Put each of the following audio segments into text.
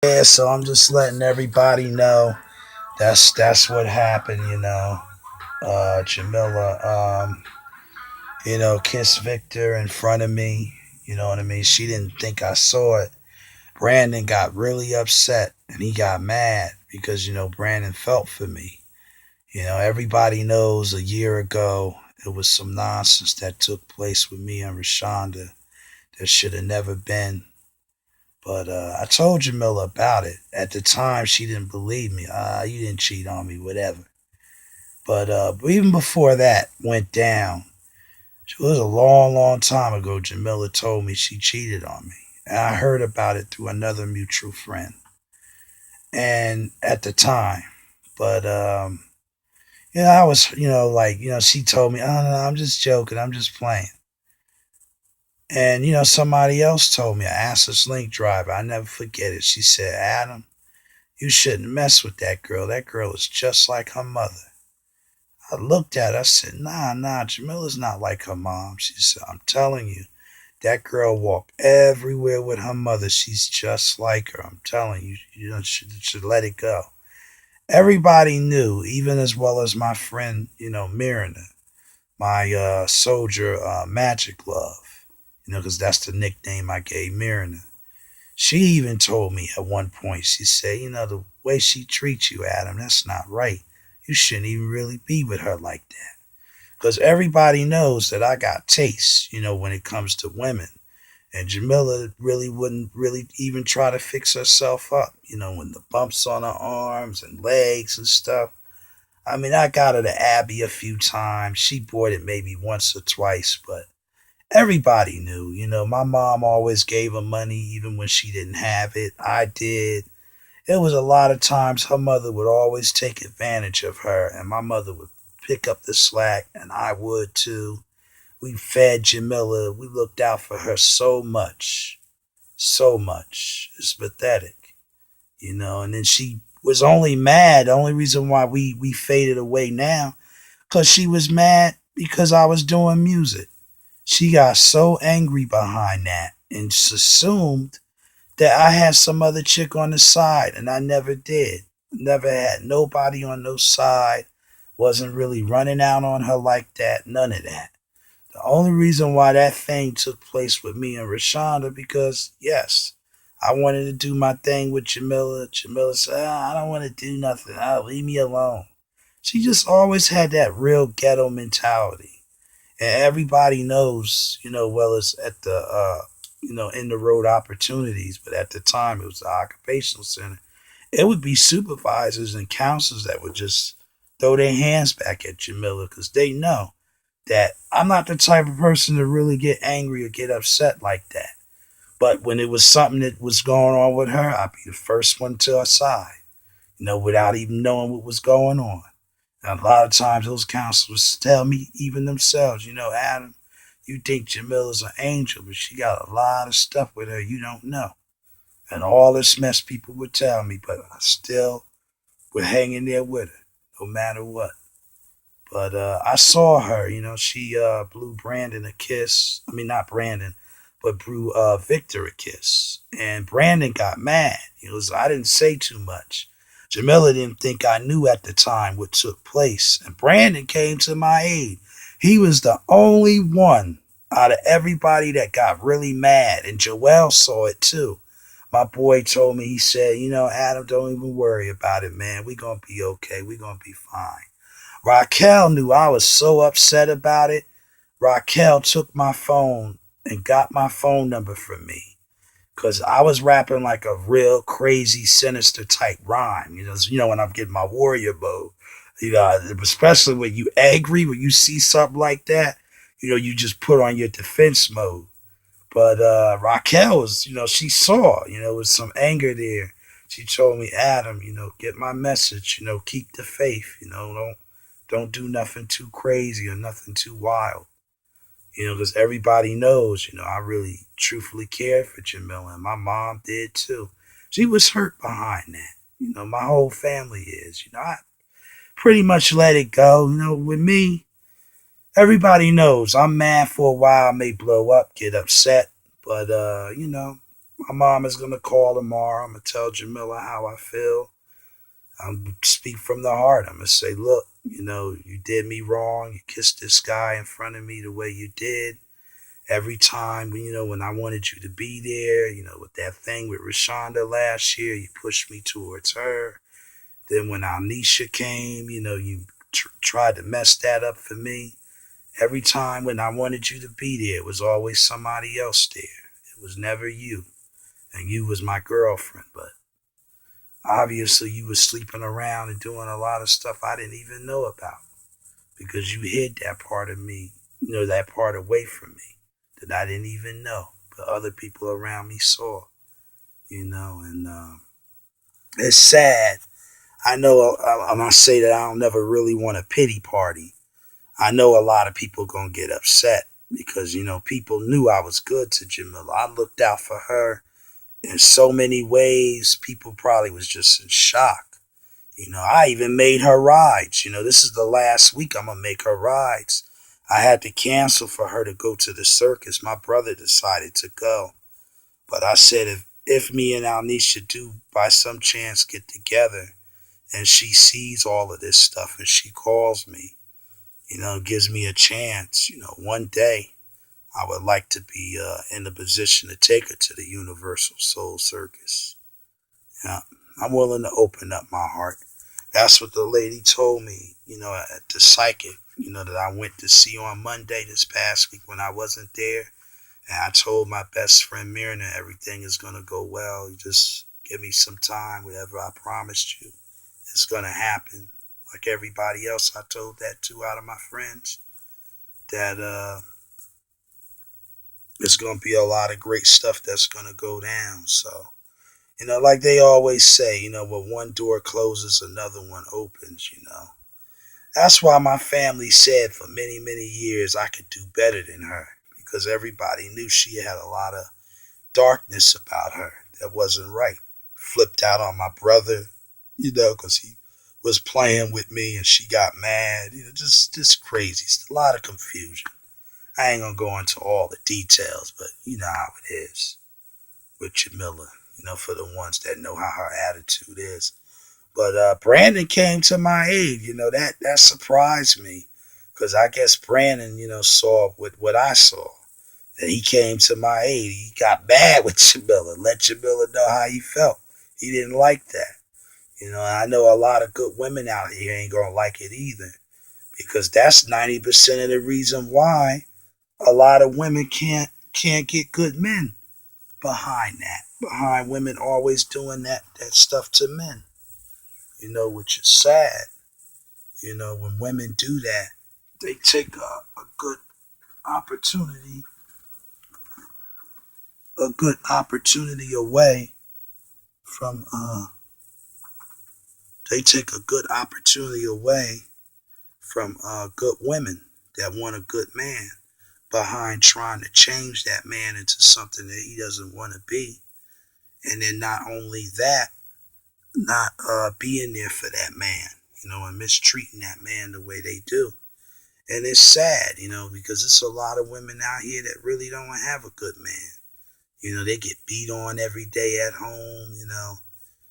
Yeah, so I'm just letting everybody know that's what happened. Jamila, kissed Victor in front of me. You know what I mean? She didn't think I saw it. Brandon got really upset and he got mad because, Brandon felt for me. Everybody knows a year ago it was some nonsense that took place with me and Rashonda that should have never been. But I told Jamila about it. At the time, she didn't believe me. You didn't cheat on me, whatever. But even before that went down, it was a long, long time ago. Jamila told me she cheated on me. And I heard about it through another mutual friend. And at the time, but I was, she told me, oh, no, I'm just joking. I'm just playing. And, somebody else told me, I asked this link driver, I never forget it. She said, Adam, you shouldn't mess with that girl. That girl is just like her mother. I looked at her. I said, nah, Jamila's not like her mom. She said, I'm telling you, that girl walked everywhere with her mother. She's just like her. I'm telling you, should let it go. Everybody knew, even as well as my friend, Mirna, my soldier Magic Love, because that's the nickname I gave Mirna. She even told me at one point, she said, the way she treats you, Adam, that's not right. You shouldn't even really be with her like that. Because everybody knows that I got taste, when it comes to women. And Jamila really wouldn't really even try to fix herself up, when the bumps on her arms and legs and stuff. I mean, I got her to Abby a few times. She bought it maybe once or twice, but everybody knew. My mom always gave her money even when she didn't have it. I did. It was a lot of times her mother would always take advantage of her, and my mother would pick up the slack, and I would too. We fed Jamila. We looked out for her so much. So much. It's pathetic. And then she was only mad. The only reason why we faded away now, because she was mad because I was doing music. She got so angry behind that and assumed that I had some other chick on the side, and I never did. Never had nobody on no side. Wasn't really running out on her like that. None of that. The only reason why that thing took place with me and Rashonda because yes, I wanted to do my thing with Jamila. Jamila said, I don't want to do nothing. Leave me alone. She just always had that real ghetto mentality. And everybody knows, well as at the in the road opportunities, but at the time it was the occupational center. It would be supervisors and counselors that would just throw their hands back at Jamila because they know that I'm not the type of person to really get angry or get upset like that. But when it was something that was going on with her, I'd be the first one to her side, without even knowing what was going on. And a lot of times those counselors tell me, even themselves, Adam, you think Jamila's an angel, but she got a lot of stuff with her you don't know. And all this mess people would tell me, but I still would hang in there with her, no matter what. But I saw her, she blew Brandon a kiss. I mean, not Brandon, but blew Victor a kiss. And Brandon got mad. I didn't say too much. Jamila didn't think I knew at the time what took place. And Brandon came to my aid. He was the only one out of everybody that got really mad. And Joel saw it too. My boy told me, he said, Adam, don't even worry about it, man. We're going to be okay. We're going to be fine. Raquel knew I was so upset about it. Raquel took my phone and got my phone number from me because I was rapping like a real crazy, sinister type rhyme. When I'm getting my warrior mode. Especially when you angry, when you see something like that, you just put on your defense mode. But Raquel was, she saw, with some anger there. She told me, Adam, get my message, keep the faith, don't do nothing too crazy or nothing too wild. Because everybody knows, I really truthfully cared for Jamila, and my mom did too. She was hurt behind that. My whole family is. I pretty much let it go. With me, everybody knows I'm mad for a while, I may blow up, get upset, but My mom is gonna call tomorrow. I'm gonna tell Jamila how I feel. I'm speak from the heart. I'm gonna say, look, you did me wrong. You kissed this guy in front of me the way you did. Every time, when I wanted you to be there, with that thing with Rashonda last year, you pushed me towards her. Then when Alnisha came, you tried to mess that up for me. Every time when I wanted you to be there, it was always somebody else there. It was never you. And you was my girlfriend, but obviously you was sleeping around and doing a lot of stuff I didn't even know about because you hid that part of me, that part away from me that I didn't even know, but other people around me saw, and it's sad. I know I'm gonna say that I don't never really want a pity party. I know a lot of people gonna get upset because people knew I was good to Jamila. I looked out for her in so many ways. People probably was just in shock. I even made her rides. This is the last week I'm gonna make her rides. I had to cancel for her to go to the circus. My brother decided to go, but I said if me and Alnisha do by some chance get together and she sees all of this stuff and she calls me, gives me a chance, one day I would like to be in a position to take her to the Universal Soul Circus. Yeah, I'm willing to open up my heart. That's what the lady told me, at the psychic, that I went to see on Monday this past week when I wasn't there. And I told my best friend Myrna everything is going to go well. You just give me some time. Whatever I promised you, it's going to happen. Like everybody else, I told that to out of my friends that there's going to be a lot of great stuff that's going to go down. So, like they always say, when one door closes, another one opens. That's why my family said for many, many years I could do better than her because everybody knew she had a lot of darkness about her that wasn't right. Flipped out on my brother, because he was playing with me and she got mad. Just crazy. It's a lot of confusion. I ain't gonna go into all the details, but you know how it is with Jamila, for the ones that know how her attitude is. But Brandon came to my aid. That surprised me because I guess Brandon, saw what I saw. And he came to my aid. He got mad with Jamila, let Jamila know how he felt. He didn't like that. I know a lot of good women out here ain't gonna like it either because that's 90% of the reason why a lot of women can't get good men behind that. Behind women always doing that stuff to men. Which is sad. When women do that, they take a good opportunity, away from they take a good opportunity away from good women that want a good man behind trying to change that man into something that he doesn't want to be. And then not only that, not being there for that man, and mistreating that man the way they do. And it's sad, because it's a lot of women out here that really don't have a good man. They get beat on every day at home,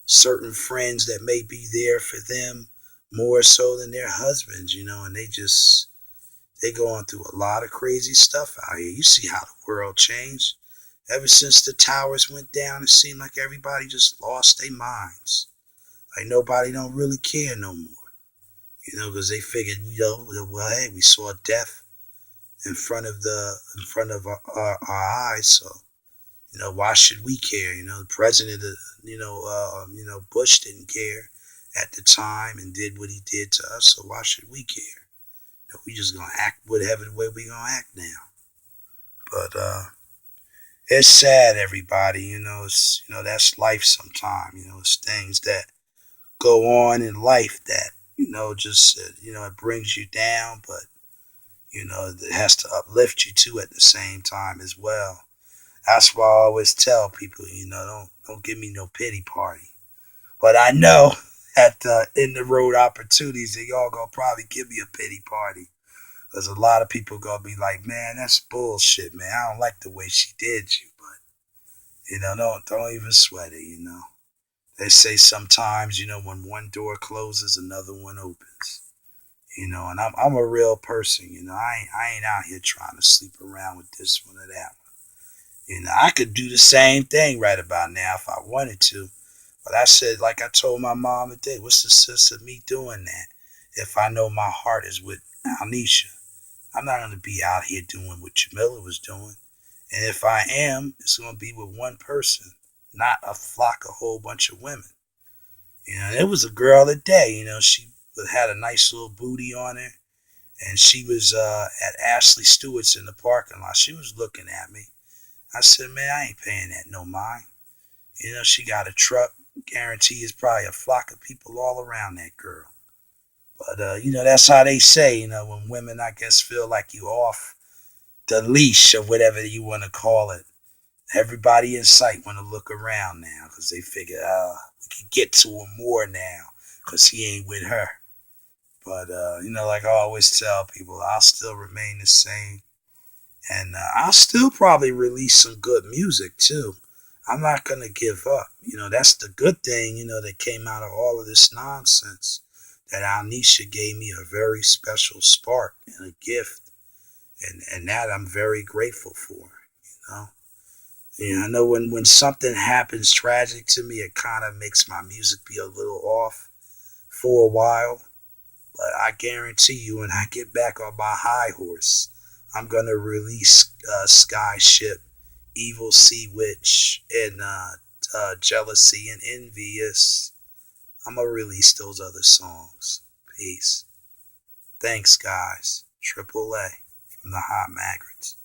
certain friends that may be there for them more so than their husbands, and they going through a lot of crazy stuff out here. You see how the world changed. Ever since the towers went down, it seemed like everybody just lost their minds. Like nobody don't really care no more, because they figured, well, hey, we saw death in front of our eyes, so why should we care? The president, Bush didn't care at the time and did what he did to us. So why should we care? We just gonna act whatever the way we gonna act now. But it's sad, everybody. It's that's life. Sometimes it's things that go on in life that just it brings you down, but it has to uplift you too at the same time as well. That's why I always tell people, don't give me no pity party. But I know at the in the road opportunities that y'all gonna probably give me a pity party. Cause a lot of people gonna be like, man, that's bullshit, man. I don't like the way she did you, but Don't even sweat it. They say sometimes, when one door closes, another one opens. And I'm a real person. I ain't out here trying to sleep around with this one or that one. I could do the same thing right about now if I wanted to. But I said, like I told my mom today, what's the sense of me doing that if I know my heart is with Alnisha? I'm not going to be out here doing what Jamila was doing. And if I am, it's going to be with one person, not a flock, a whole bunch of women. It was a girl today, she had a nice little booty on her. And she was at Ashley Stewart's in the parking lot. She was looking at me. I said, man, I ain't paying that no mind. She got a truck. Guarantee is probably a flock of people all around that girl. But, that's how they say, when women, I guess, feel like you off the leash or whatever you want to call it. Everybody in sight want to look around now because they figure, we can get to him more now because he ain't with her. But, like I always tell people, I'll still remain the same. And I'll still probably release some good music too. I'm not going to give up. That's the good thing, that came out of all of this nonsense. That Alnisha gave me a very special spark and a gift. And that I'm very grateful for, know. I know when something happens tragic to me, it kind of makes my music be a little off for a while. But I guarantee you, when I get back on my high horse, I'm going to release Skyship, Evil Sea Witch, and Jealousy and Envious. I'm going to release those other songs. Peace. Thanks, guys. AAA from the Hot Magrets.